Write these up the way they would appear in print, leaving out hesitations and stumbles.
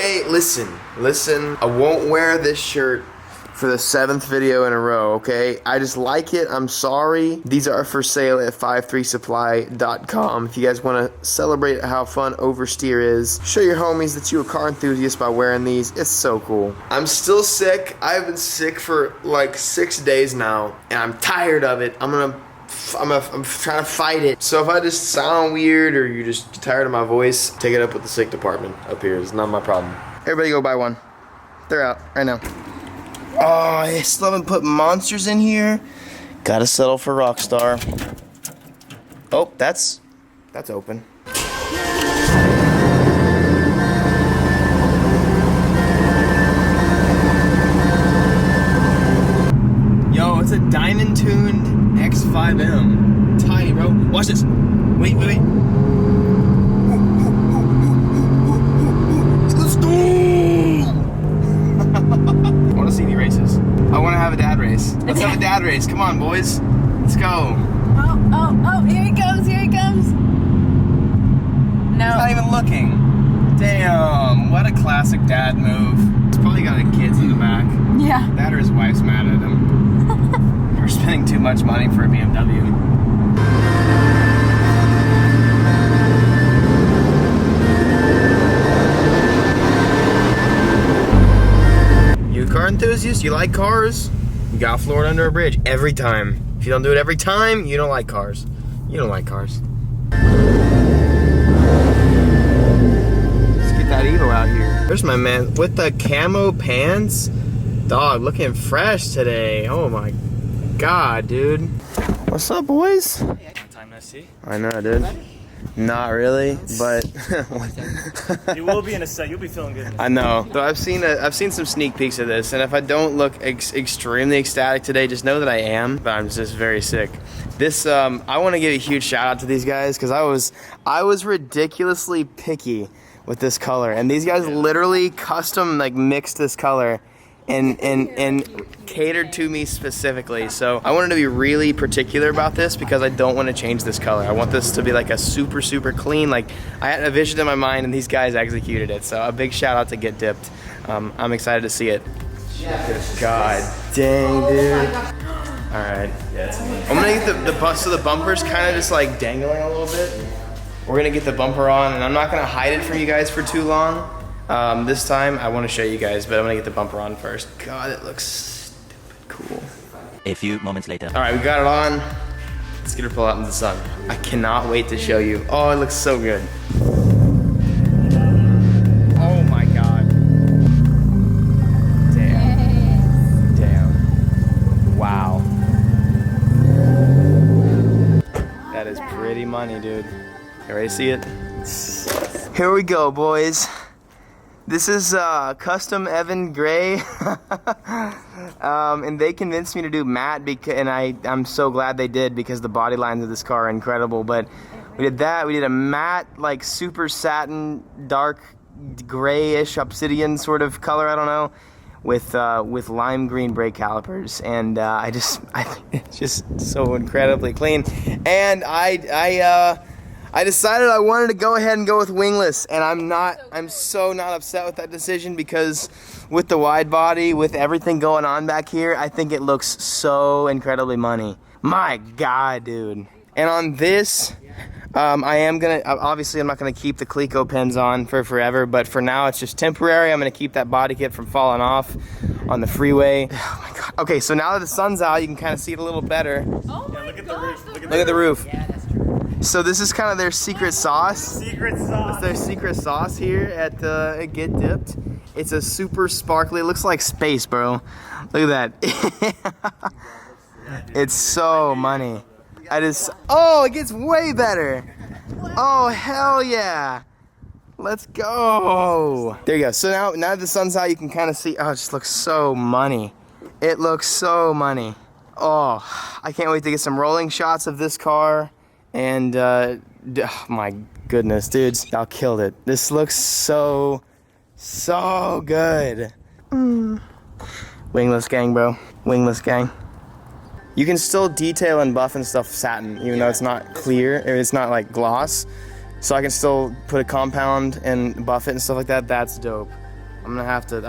Okay, listen. I won't wear this shirt for the 7th video in a row, okay? I just like it. I'm sorry. These are for sale at 53supply.com. If you guys want to celebrate how fun oversteer is, show your homies that you're a car enthusiast by wearing these. It's so cool. I'm still sick. I've been sick for like 6 days now, and I'm tired of it. I'm trying to fight it. So if I just sound weird or you're just tired of my voice, take it up with the sick department up here. It's not my problem. Everybody go buy one. They're out right now. Oh, I still haven't put monsters in here. Gotta settle for Rockstar. Oh, that's open. Yo, it's a diamond tuned X5M. Tiny, bro. Watch this. Wait. Let's go. I want to see the races. I want to have a dad race. Let's have a dad race. Come on, boys. Let's go. Oh, here he comes. No. He's not even looking. Damn, what a classic dad move. He's probably got kids in the back. Yeah. That or his wife's mad at him. We're spending too much money for a BMW. You a car enthusiast? You like cars? You got floored under a bridge every time. If you don't do it every time, you don't like cars. You don't like cars. Let's get that EVO out here. There's my man with the camo pants. Dog, looking fresh today. Oh my God, dude. What's up, boys? Time to see. I know, dude. Not really, but You will be in a set. You'll be feeling good. I know. So I've seen some sneak peeks of this, and if I don't look extremely ecstatic today, just know that I am. But I'm just very sick. This I want to give a huge shout out to these guys because I was ridiculously picky with this color, and these guys literally custom like mixed this color. And catered to me specifically. So I wanted to be really particular about this because I don't want to change this color. I want this to be like a super clean, like I had a vision in my mind and these guys executed it. So a big shout out to Get Dipped. I'm excited to see it. God dang, dude. All right. I'm gonna get the bust of the bumpers kind of just like dangling a little bit. We're gonna get the bumper on and I'm not gonna hide it from you guys for too long. This time I want to show you guys, but I'm gonna get the bumper on first. God, it looks stupid cool. A few moments later. All right, we got it on. Let's get her pull out into the sun. I cannot wait to show you. Oh, it looks so good. Oh my God. Damn. Wow. That is pretty money, dude. You ready to see it? Here we go, boys. This is custom Evan Gray, and they convinced me to do matte, and I'm so glad they did because the body lines of this car are incredible. But we did that. We did a matte, like super satin, dark grayish obsidian sort of color. I don't know, with lime green brake calipers, and it's just so incredibly clean. And I decided I wanted to go ahead and go with wingless, and I'm so not upset with that decision because with the wide body, with everything going on back here, I think it looks so incredibly money. My God, dude. And on this, obviously I'm not gonna keep the Cleco pins on for forever, but for now it's just temporary. I'm gonna keep that body kit from falling off on the freeway. Oh my God. Okay, so now that the sun's out, you can kind of see it a little better. Oh my Look at God, the roof. Look at the roof. Yeah, that's true. So this is kind of their secret sauce. Secret sauce. It's their secret sauce here at Get Dipped. It's a super sparkly, it looks like space, bro. Look at that. It's so money. Oh, it gets way better. Oh, hell yeah. Let's go. There you go. So now that the sun's out, you can kind of see, oh, it just looks so money. It looks so money. Oh, I can't wait to get some rolling shots of this car. And oh my goodness, dudes, y'all killed it. This looks so good. Wingless gang, bro. Wingless gang. You can still detail and buff and stuff satin, even though it's not clear, it's not like gloss. So I can still put a compound and buff it and stuff like that. That's dope. I'm gonna have to.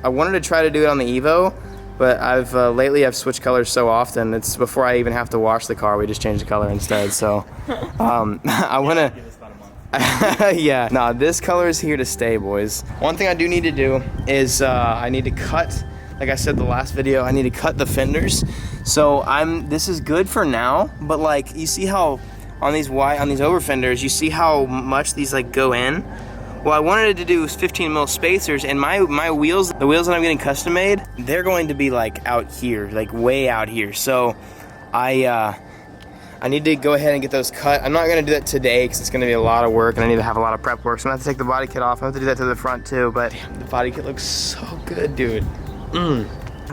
I wanted to try to do it on the EVO, but lately I've switched colors so often. It's before I even have to wash the car. We just change the color instead. So I wanna. Yeah, nah, this color is here to stay, boys. One thing I do need to do is I need to cut, like I said the last video, I need to cut the fenders. So this is good for now, but like you see how on these over fenders, you see how much these like go in? Well, I wanted to do 15 mil spacers, and my wheels, the wheels that I'm getting custom made, they're going to be like out here, like way out here. So I need to go ahead and get those cut. I'm not gonna do that today because it's gonna be a lot of work and I need to have a lot of prep work. So I'm gonna have to take the body kit off. I have to do that to the front too, but damn, the body kit looks so good, dude.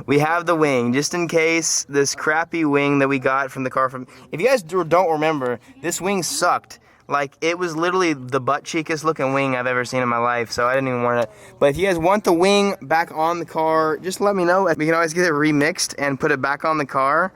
We have the wing, just in case this crappy wing that we got from the car if you guys don't remember, this wing sucked. Like, it was literally the butt cheekest looking wing I've ever seen in my life, so I didn't even want it. But if you guys want the wing back on the car, just let me know. We can always get it remixed and put it back on the car.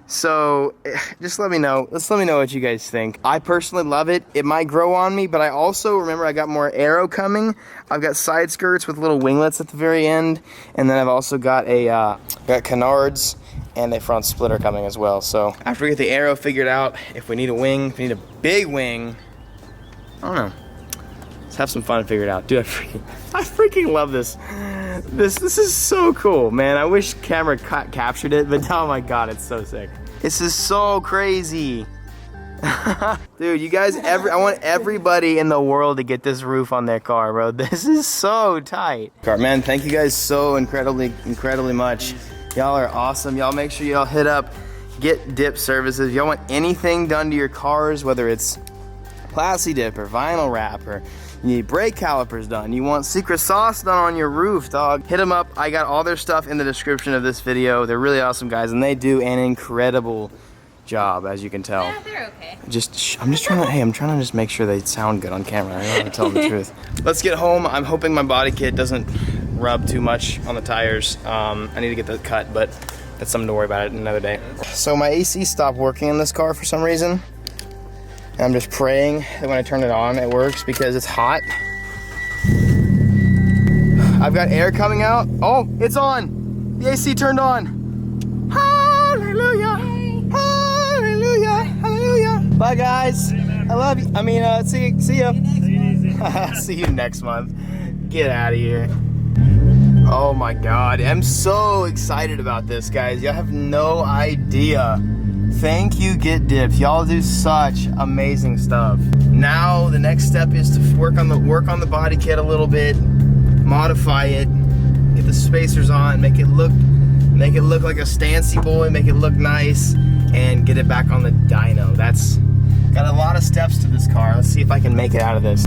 So just let me know. Let me know what you guys think. I personally love it. It might grow on me, but I also remember I got more aero coming. I've got side skirts with little winglets at the very end, and then I've also got got canards and a front splitter coming as well. So after we get the aero figured out, if we need a wing, if we need a big wing, I don't know. Let's have some fun and figure it out. Dude, I freaking love this. This is so cool, man. I wish camera captured it, but oh my God, it's so sick. This is so crazy. Dude, you guys, I want everybody in the world to get this roof on their car, bro. This is so tight. Man, thank you guys so incredibly much. Y'all are awesome. Y'all make sure y'all hit up Get Dip Services. Y'all want anything done to your cars, whether it's Plasti Dip or vinyl wrap, or you need brake calipers done, you want secret sauce done on your roof, dog, hit them up. I got all their stuff in the description of this video. They're really awesome guys, and they do an incredible job, as you can tell. Yeah, they're okay. I'm just trying to just make sure they sound good on camera. I don't want to tell them the truth. Let's get home. I'm hoping my body kit doesn't rub too much on the tires. I need to get that cut, but that's something to worry about another day. So my AC stopped working in this car for some reason. And I'm just praying that when I turn it on, it works because it's hot. I've got air coming out. Oh, it's on. The AC turned on. Hallelujah. Hallelujah. Hallelujah. Bye, guys. I love you. I mean, see ya. See you next month. Get out of here. Oh my God. I'm so excited about this, guys. Y'all have no idea. Thank you, Get Dip. Y'all do such amazing stuff. Now the next step is to work on the body kit a little bit, modify it, get the spacers on, make it look like a Stancy boy, make it look nice, and get it back on the dyno. That's got a lot of steps to this car. Let's see if I can make it out of this.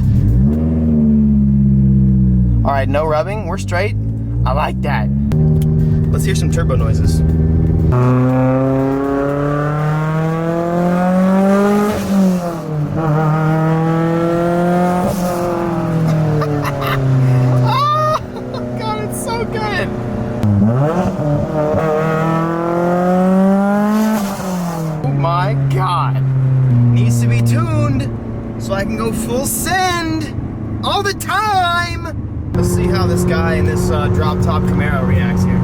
All right, no rubbing. We're straight. I like that. Let's hear some turbo noises. So I can go full send all the time. Let's see how this guy in this drop top Camaro reacts here.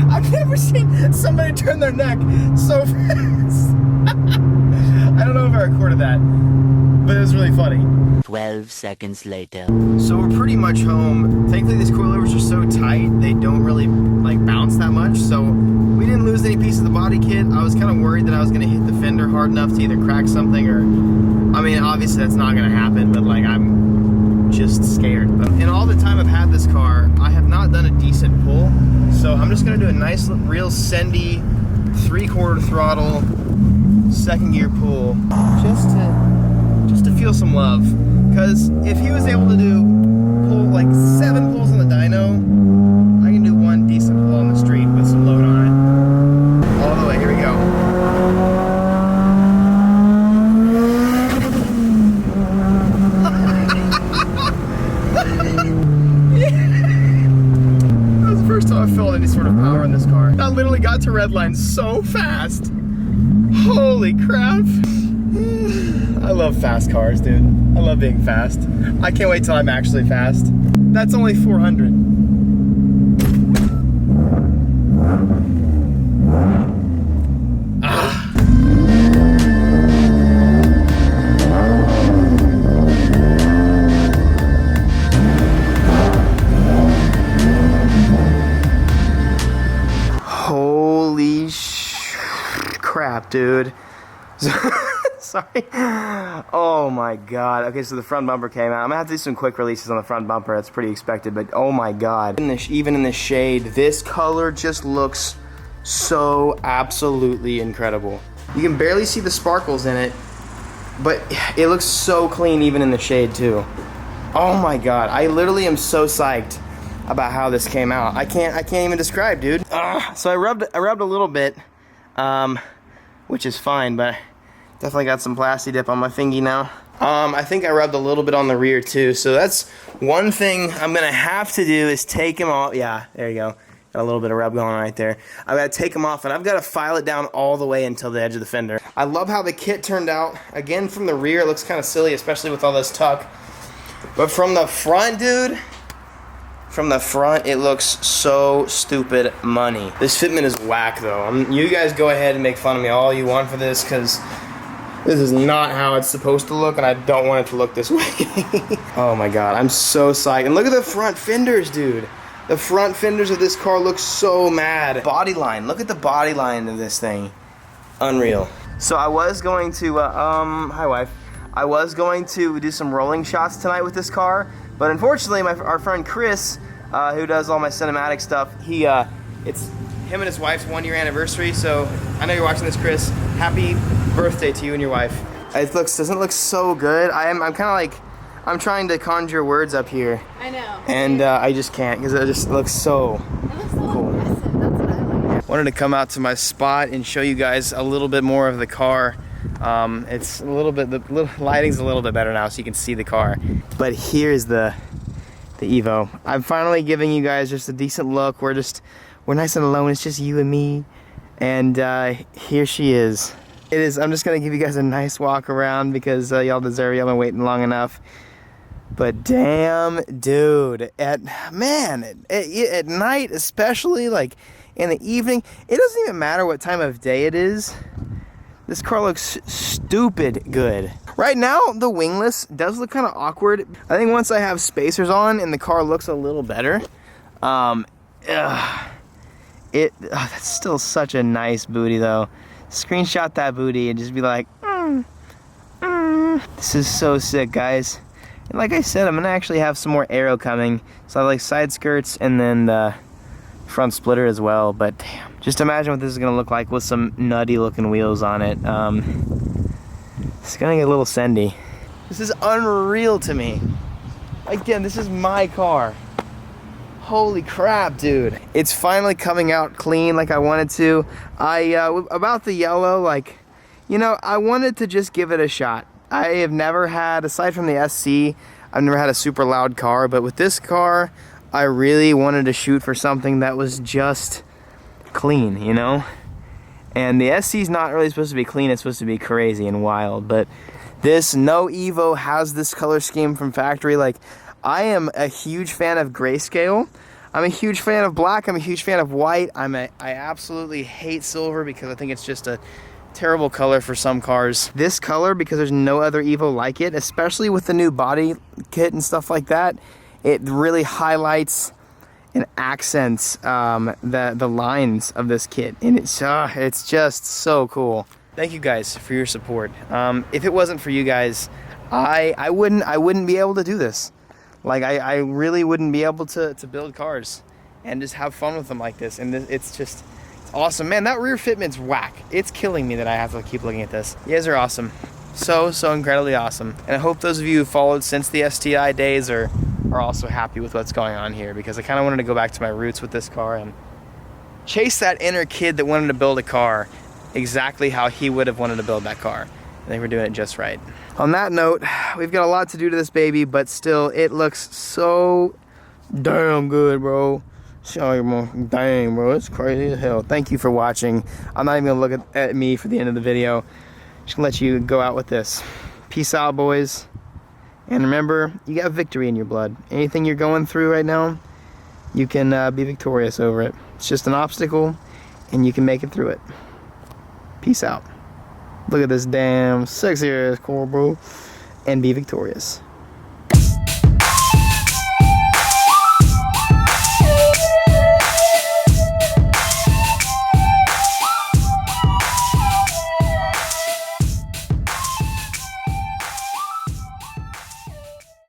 I've never seen somebody turn their neck so fast. I don't know if I recorded that, but it was really funny. 12 seconds later. So we're pretty much home. Thankfully these coilovers are so tight, they don't really like bounce that much, so we didn't lose any piece of the body kit. I was kind of worried that I was gonna hit the fender hard enough to either crack something or, I mean, obviously that's not gonna happen, but like I'm just scared. But in all the time I've had this car, I have not done a decent pull, so I'm just gonna do a nice real sendy 3/4 throttle second gear pull just to feel some love. Because if he was able to pull like 7 pulls on the dyno, I can do 1 decent pull on the street with some load on it. All the way, here we go. That was the first time I felt any sort of power in this car. I literally got to red line so fast. Holy crap. I love fast cars, dude. I love being fast. I can't wait till I'm actually fast. That's only 400. Holy crap, dude. Sorry. Oh my god. Okay, so the front bumper came out. I'm gonna have to do some quick releases on the front bumper. That's pretty expected, but oh my god. Even in the shade, this color just looks so absolutely incredible. You can barely see the sparkles in it, but it looks so clean even in the shade too. Oh my god. I literally am so psyched about how this came out. I can't even describe, dude. So I rubbed a little bit, which is fine, but definitely got some plasti dip on my fingy now. I think I rubbed a little bit on the rear too, so that's one thing I'm gonna have to do is take them off. Yeah, there you go. Got a little bit of rub going on right there. I've got to take them off, and I've got to file it down all the way until the edge of the fender. I love how the kit turned out. Again, from the rear, it looks kind of silly, especially with all this tuck. But from the front, dude, from the front, it looks so stupid money. This fitment is whack, though. You guys go ahead and make fun of me all you want for this, because this is not how it's supposed to look, and I don't want it to look this way. Oh my god, I'm so psyched. And look at the front fenders, dude. The front fenders of this car look so mad. Body line, look at the body line of this thing. Unreal. So I was going to, hi wife. I was going to do some rolling shots tonight with this car, but unfortunately our friend Chris, who does all my cinematic stuff, it's him and his wife's 1-year anniversary, so I know you're watching this, Chris. Happy birthday to you and your wife. It doesn't look so good. I'm kind of like, I'm trying to conjure words up here. I know. And I just can't, because it just looks so It looks so cool. impressive. That's what I like. Wanted to come out to my spot and show you guys a little bit more of the car. It's a little bit, the lighting's a little bit better now, so you can see the car. But here's the EVO. I'm finally giving you guys just a decent look. We're nice and alone. It's just you and me. And here she is. I'm just gonna give you guys a nice walk around because y'all deserve it. Y'all been waiting long enough. But damn, dude, at night, especially like in the evening, it doesn't even matter what time of day it is. This car looks stupid good. Right now, the wingless does look kind of awkward. I think once I have spacers on and the car looks a little better, that's still such a nice booty though. Screenshot that booty and just be like, This is so sick, guys. And like I said, I'm gonna actually have some more aero coming. So I have like side skirts and then the front splitter as well. But damn, just imagine what this is gonna look like with some nutty looking wheels on it. It's gonna get a little sendy. This is unreal to me. Again, this is my car. Holy crap, dude. It's finally coming out clean like I wanted to. About the yellow, like, you know, I wanted to just give it a shot. I have never had, aside from the SC, I've never had a super loud car, but with this car, I really wanted to shoot for something that was just clean, you know? And the SC's not really supposed to be clean, it's supposed to be crazy and wild, but this no EVO has this color scheme from factory. Like, I am a huge fan of grayscale. I'm a huge fan of black. I'm a huge fan of white. I absolutely hate silver because I think it's just a terrible color for some cars. This color, because there's no other EVO like it, especially with the new body kit and stuff like that, it really highlights and accents the lines of this kit, and it's just so cool. Thank you guys for your support. If it wasn't for you guys, I wouldn't be able to do this. Like, I really wouldn't be able to build cars and just have fun with them like this. And it's awesome. Man, that rear fitment's whack. It's killing me that I have to keep looking at this. You guys are awesome. So incredibly awesome. And I hope those of you who followed since the STI days are also happy with what's going on here, because I kind of wanted to go back to my roots with this car and chase that inner kid that wanted to build a car exactly how he would have wanted to build that car. I think we're doing it just right. On that note, we've got a lot to do to this baby, but still, it looks so damn good, bro. Dang, bro, it's crazy as hell. Thank you for watching. I'm not even gonna look at me for the end of the video. Just gonna let you go out with this. Peace out, boys. And remember, you got victory in your blood. Anything you're going through right now, you can be victorious over it. It's just an obstacle, and you can make it through it. Peace out. Look at this damn sexy ass core, bro. And be victorious.